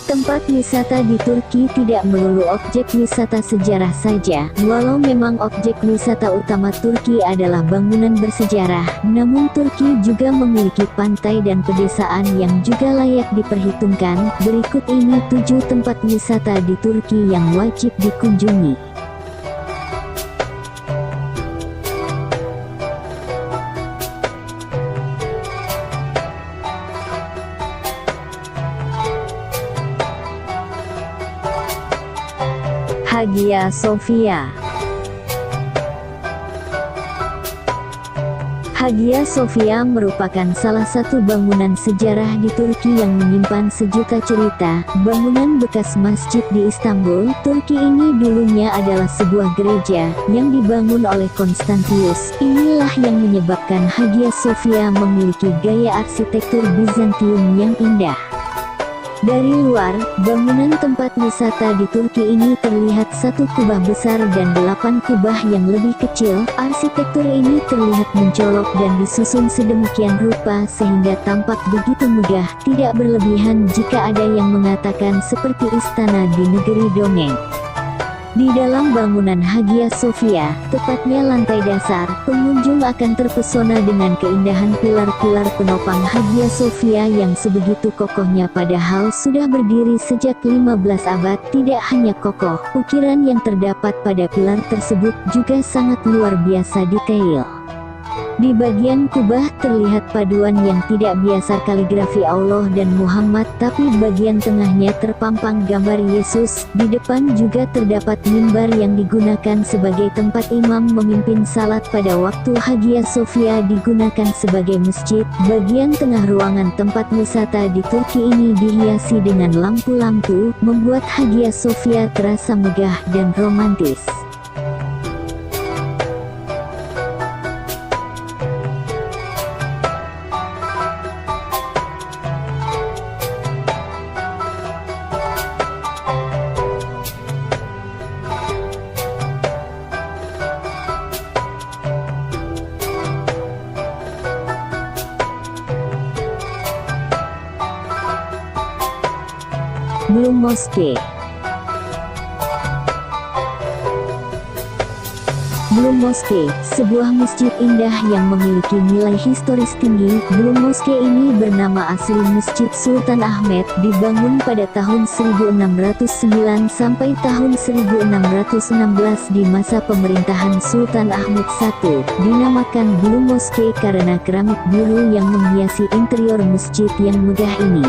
Tempat wisata di Turki tidak melulu objek wisata sejarah saja. Walau memang objek wisata utama Turki adalah bangunan bersejarah, namun Turki juga memiliki pantai dan pedesaan yang juga layak diperhitungkan. Berikut ini 7 tempat wisata di Turki yang wajib dikunjungi. Hagia Sophia. Hagia Sophia merupakan salah satu bangunan sejarah di Turki yang menyimpan sejuta cerita. Bangunan bekas masjid di Istanbul, Turki ini dulunya adalah sebuah gereja yang dibangun oleh Konstantius. Inilah yang menyebabkan Hagia Sophia memiliki gaya arsitektur Bizantium yang indah. Dari luar, bangunan tempat wisata di Turki ini terlihat 1 kubah besar dan 8 kubah yang lebih kecil. Arsitektur ini terlihat mencolok dan disusun sedemikian rupa sehingga tampak begitu megah, tidak berlebihan jika ada yang mengatakan seperti istana di negeri dongeng. Di dalam bangunan Hagia Sophia, tepatnya lantai dasar, pengunjung akan terpesona dengan keindahan pilar-pilar penopang Hagia Sophia yang sebegitu kokohnya padahal sudah berdiri sejak 15 abad. Tidak hanya kokoh, ukiran yang terdapat pada pilar tersebut juga sangat luar biasa detail. Di bagian kubah terlihat paduan yang tidak biasa kaligrafi Allah dan Muhammad, tapi bagian tengahnya terpampang gambar Yesus. Di depan juga terdapat mimbar yang digunakan sebagai tempat imam memimpin salat pada waktu Hagia Sophia digunakan sebagai masjid. Bagian tengah ruangan tempat wisata di Turki ini dihiasi dengan lampu-lampu, membuat Hagia Sophia terasa megah dan romantis. Blue Mosque. Blue Mosque, sebuah masjid indah yang memiliki nilai historis tinggi. Blue Mosque ini bernama asli Masjid Sultan Ahmet, dibangun pada tahun 1609 sampai tahun 1616 di masa pemerintahan Sultan Ahmet I. Dinamakan Blue Mosque karena keramik biru yang menghiasi interior masjid yang megah ini.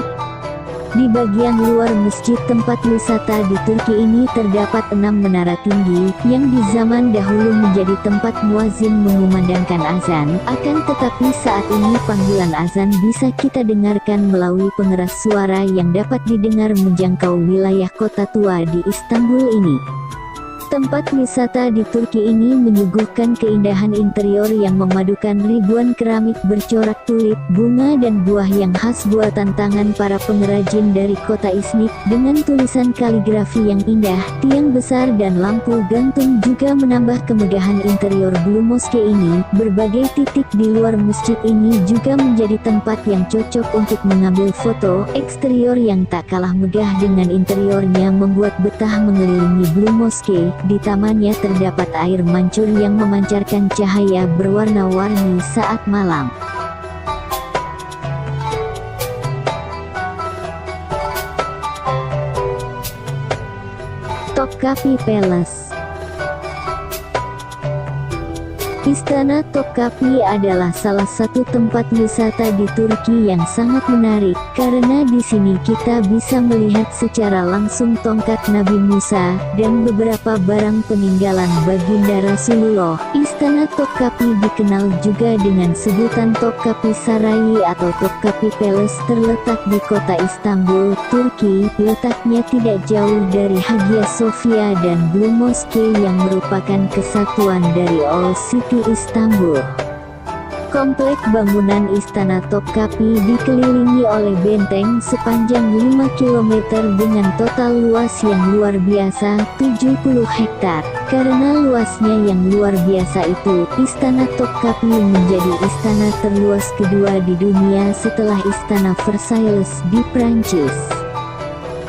Di bagian luar masjid tempat wisata di Turki ini terdapat 6 menara tinggi, yang di zaman dahulu menjadi tempat muazin mengumandangkan azan. Akan tetapi saat ini panggilan azan bisa kita dengarkan melalui pengeras suara yang dapat didengar menjangkau wilayah kota tua di Istanbul ini. Tempat wisata di Turki ini menyuguhkan keindahan interior yang memadukan ribuan keramik bercorak tulip, bunga dan buah yang khas buatan tangan para pengrajin dari kota Iznik, dengan tulisan kaligrafi yang indah. Tiang besar dan lampu gantung juga menambah kemegahan interior Blue Mosque ini. Berbagai titik di luar masjid ini juga menjadi tempat yang cocok untuk mengambil foto. Eksterior yang tak kalah megah dengan interiornya membuat betah mengelilingi Blue Mosque. Di tamannya terdapat air mancur yang memancarkan cahaya berwarna-warni saat malam. Topkapi Palace. Istana Topkapi adalah salah satu tempat wisata di Turki yang sangat menarik, karena di sini kita bisa melihat secara langsung tongkat Nabi Musa, dan beberapa barang peninggalan baginda Rasulullah. Istana Topkapi dikenal juga dengan sebutan Topkapi Sarai atau Topkapi Palace, terletak di kota Istanbul, Turki. Letaknya tidak jauh dari Hagia Sophia dan Blue Mosque yang merupakan kesatuan dari Old City Istanbul. Komplek bangunan Istana Topkapi dikelilingi oleh benteng sepanjang 5 km dengan total luas yang luar biasa, 70 hektar. Karena luasnya yang luar biasa itu, Istana Topkapi menjadi istana terluas kedua di dunia setelah Istana Versailles di Prancis.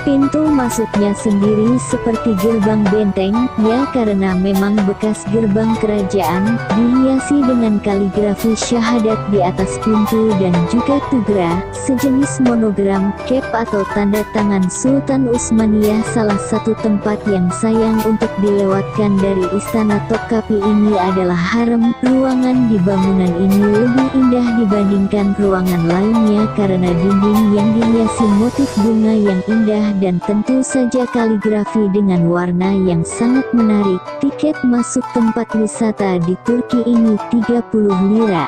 Pintu masuknya sendiri seperti gerbang benteng, ya karena memang bekas gerbang kerajaan, dihiasi dengan kaligrafi syahadat di atas pintu dan juga tugra, sejenis monogram, cap atau tanda tangan Sultan Utsmaniyah. Salah satu tempat yang sayang untuk dilewatkan dari Istana Topkapi ini adalah harem. Ruangan di bangunan ini lebih indah dibandingkan ruangan lainnya karena dinding yang dihiasi motif bunga yang indah dan tentu saja kaligrafi dengan warna yang sangat menarik. Tiket masuk tempat wisata di Turki ini 30 lira.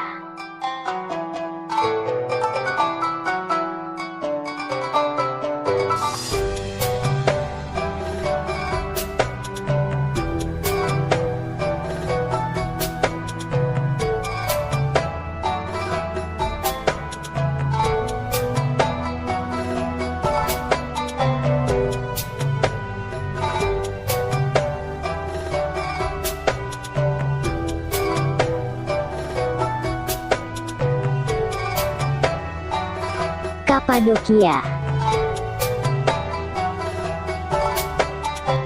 Kapadokia.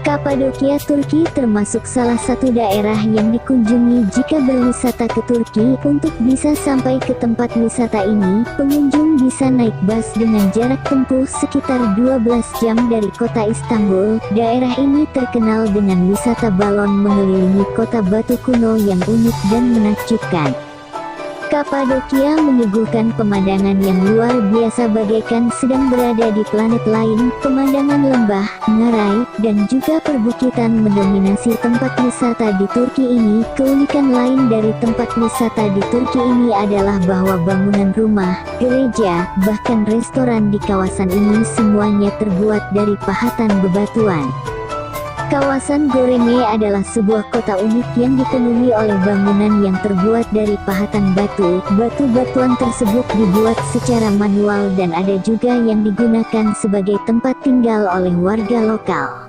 Kapadokia Turki termasuk salah satu daerah yang dikunjungi jika berwisata ke Turki. Untuk bisa sampai ke tempat wisata ini, pengunjung bisa naik bus dengan jarak tempuh sekitar 12 jam dari kota Istanbul. Daerah ini terkenal dengan wisata balon mengelilingi kota batu kuno yang unik dan menakjubkan. Kapadokia menyuguhkan pemandangan yang luar biasa bagaikan sedang berada di planet lain. Pemandangan lembah, ngarai, dan juga perbukitan mendominasi tempat wisata di Turki ini. Keunikan lain dari tempat wisata di Turki ini adalah bahwa bangunan rumah, gereja, bahkan restoran di kawasan ini semuanya terbuat dari pahatan bebatuan. Kawasan Göreme adalah sebuah kota unik yang dipenuhi oleh bangunan yang terbuat dari pahatan batu. Batu-batuan tersebut dibuat secara manual dan ada juga yang digunakan sebagai tempat tinggal oleh warga lokal.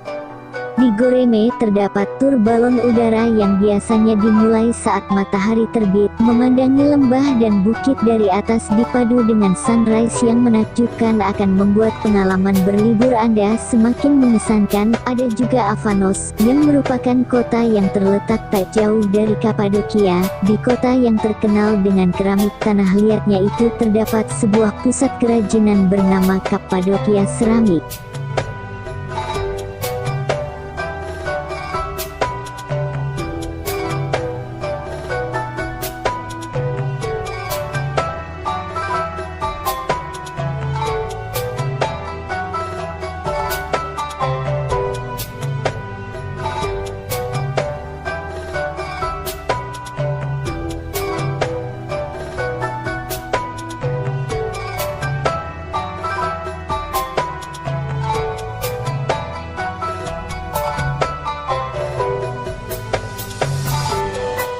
Di Göreme terdapat tur balon udara yang biasanya dimulai saat matahari terbit, memandangi lembah dan bukit dari atas dipadu dengan sunrise yang menakjubkan akan membuat pengalaman berlibur Anda semakin mengesankan. Ada juga Avanos, yang merupakan kota yang terletak tak jauh dari Kapadokia. Di kota yang terkenal dengan keramik tanah liatnya itu terdapat sebuah pusat kerajinan bernama Kapadokia Seramik.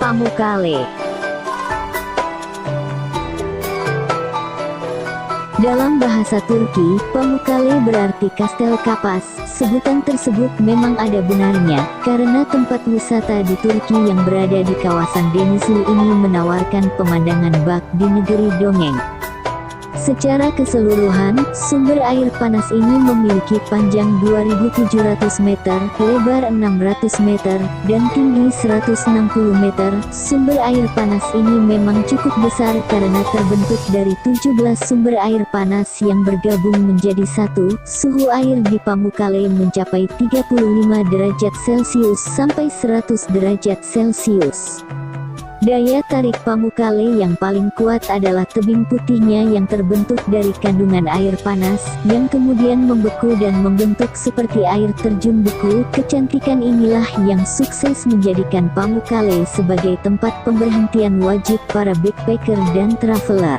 Pamukkale. Dalam bahasa Turki, Pamukkale berarti Kastel Kapas. Sebutan tersebut memang ada benarnya, karena tempat wisata di Turki yang berada di kawasan Denizli ini menawarkan pemandangan bak di negeri dongeng. Secara keseluruhan, sumber air panas ini memiliki panjang 2.700 meter, lebar 600 meter, dan tinggi 160 meter. Sumber air panas ini memang cukup besar karena terbentuk dari 17 sumber air panas yang bergabung menjadi satu. Suhu air di Pamukkale mencapai 35 derajat Celcius sampai 100 derajat Celcius. Daya tarik Pamukkale yang paling kuat adalah tebing putihnya yang terbentuk dari kandungan air panas, yang kemudian membeku dan membentuk seperti air terjun beku. Kecantikan inilah yang sukses menjadikan Pamukkale sebagai tempat pemberhentian wajib para backpacker dan traveler.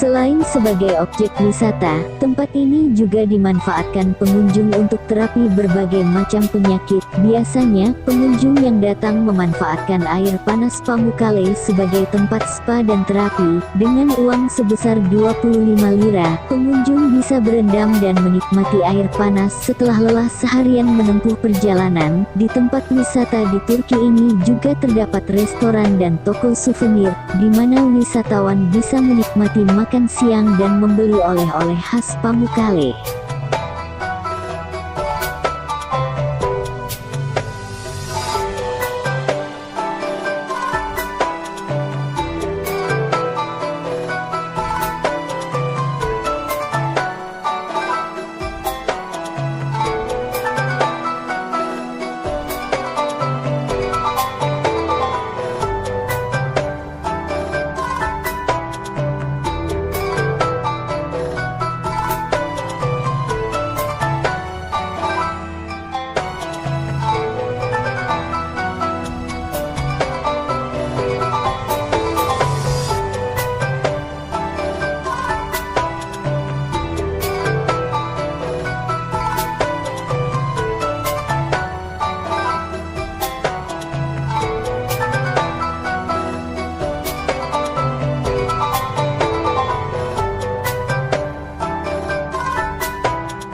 Selain sebagai objek wisata, tempat ini juga dimanfaatkan pengunjung untuk terapi berbagai macam penyakit. Biasanya, pengunjung yang datang memanfaatkan air panas Pamukkale sebagai tempat spa dan terapi. Dengan uang sebesar 25 lira, pengunjung bisa berendam dan menikmati air panas setelah lelah seharian menempuh perjalanan. Di tempat wisata di Turki ini juga terdapat restoran dan toko souvenir, di mana wisatawan bisa menikmati makan siang dan membeli oleh-oleh khas Pamukkale.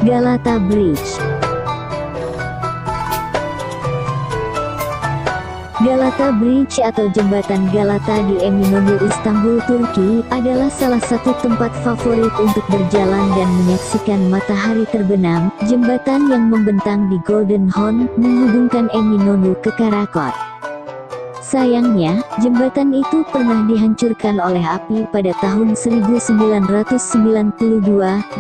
Galata Bridge. Galata Bridge atau Jembatan Galata di Eminönü, Istanbul, Turki, adalah salah satu tempat favorit untuk berjalan dan menyaksikan matahari terbenam. Jembatan yang membentang di Golden Horn menghubungkan Eminönü ke Karakol. Sayangnya, jembatan itu pernah dihancurkan oleh api pada tahun 1992.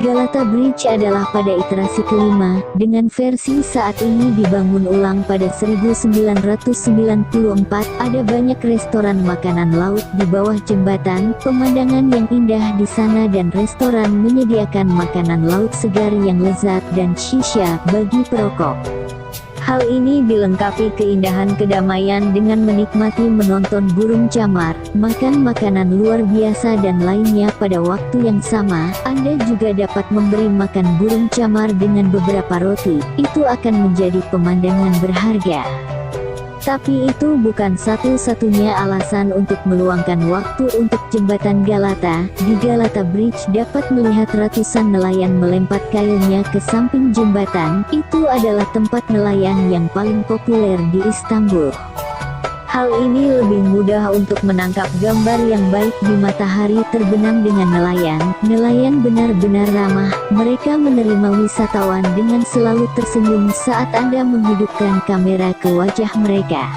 Galata Bridge adalah pada iterasi kelima, dengan versi saat ini dibangun ulang pada 1994. Ada banyak restoran makanan laut di bawah jembatan, pemandangan yang indah di sana dan restoran menyediakan makanan laut segar yang lezat dan shisha bagi perokok. Hal ini dilengkapi keindahan kedamaian dengan menikmati menonton burung camar, makan makanan luar biasa dan lainnya pada waktu yang sama. Anda juga dapat memberi makan burung camar dengan beberapa roti. Itu akan menjadi pemandangan berharga. Tapi itu bukan satu-satunya alasan untuk meluangkan waktu untuk jembatan Galata. Di Galata Bridge dapat melihat ratusan nelayan melempar kailnya ke samping jembatan. Itu adalah tempat nelayan yang paling populer di Istanbul. Hal ini lebih mudah untuk menangkap gambar yang baik di matahari terbenam dengan nelayan. Nelayan benar-benar ramah. Mereka menerima wisatawan dengan selalu tersenyum saat Anda menghidupkan kamera ke wajah mereka.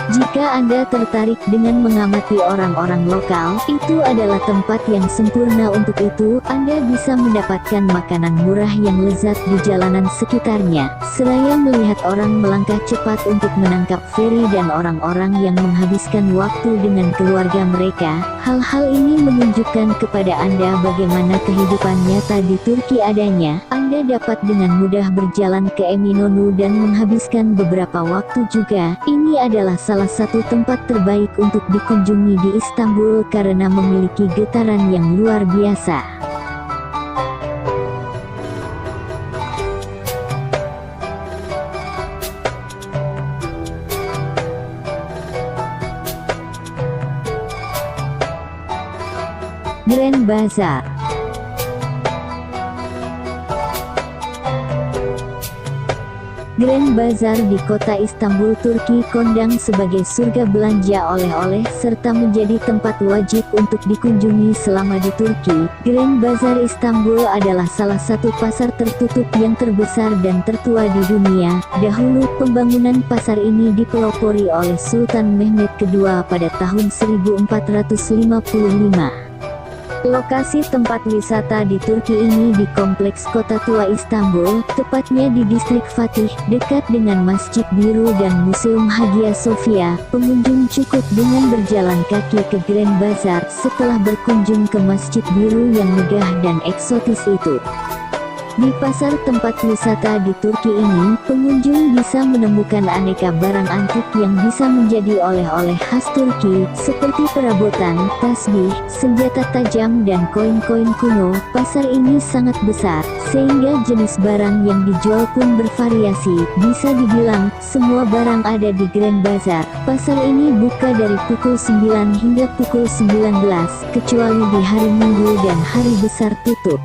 Jika Anda tertarik dengan mengamati orang-orang lokal, itu adalah tempat yang sempurna untuk itu. Anda bisa mendapatkan makanan murah yang lezat di jalanan sekitarnya, seraya melihat orang melangkah cepat untuk menangkap feri dan orang-orang yang menghabiskan waktu dengan keluarga mereka. Hal-hal ini menunjukkan kepada Anda bagaimana kehidupan nyata di Turki adanya. Anda dapat dengan mudah berjalan ke Eminönü dan menghabiskan beberapa waktu juga. Ini adalah salah satu tempat terbaik untuk dikunjungi di Istanbul karena memiliki getaran yang luar biasa. Grand Bazaar. Grand Bazaar di kota Istanbul, Turki kondang sebagai surga belanja oleh-oleh serta menjadi tempat wajib untuk dikunjungi selama di Turki. Grand Bazaar Istanbul adalah salah satu pasar tertutup yang terbesar dan tertua di dunia. Dahulu pembangunan pasar ini dipelopori oleh Sultan Mehmed II pada tahun 1455. Lokasi tempat wisata di Turki ini di Kompleks Kota Tua Istanbul, tepatnya di distrik Fatih, dekat dengan Masjid Biru dan Museum Hagia Sophia. Pengunjung cukup dengan berjalan kaki ke Grand Bazaar setelah berkunjung ke Masjid Biru yang megah dan eksotis itu. Di pasar tempat wisata di Turki ini, pengunjung bisa menemukan aneka barang antik yang bisa menjadi oleh-oleh khas Turki, seperti perabotan, tasbih, senjata tajam dan koin-koin kuno. Pasar ini sangat besar, sehingga jenis barang yang dijual pun bervariasi. Bisa dibilang, semua barang ada di Grand Bazaar. Pasar ini buka dari pukul 9 hingga pukul 19, kecuali di hari Minggu dan hari besar tutup.